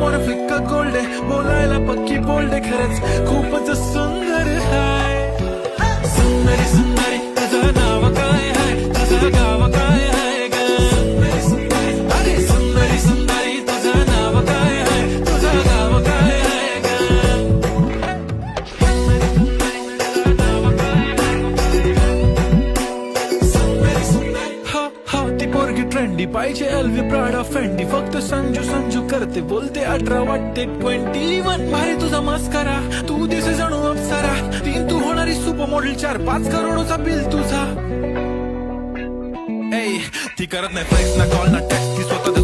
समोर फिक्का गोल्ड आहे, बोलायला पक्की बोल्ड आहे, खरंच खूपच सुंदर हाय. सुंदरी सुंदरी तुझं नाव काय हाय, तुझं गाव काय हाय ग. अरे सुंदरी सुंदरी तुझं नाव काय हाय, तुझं गाव काय हाय ग. हा हा ती पोरगी ट्रेंडी पाहिजे, एलवी प्राडा फेंडी, फक्त संजू संजू करते बोलते 18 वाटते 21. भारी तुझा मस्करा, तू दिसे जणू अप्सरा, 3 तू होणारी सुपर मॉडेल, 4-5 करोडचा बिल तुझा. ती करत नाही फ्लेक्स ना कॉल ना टेक्स्ट, ती स्वतः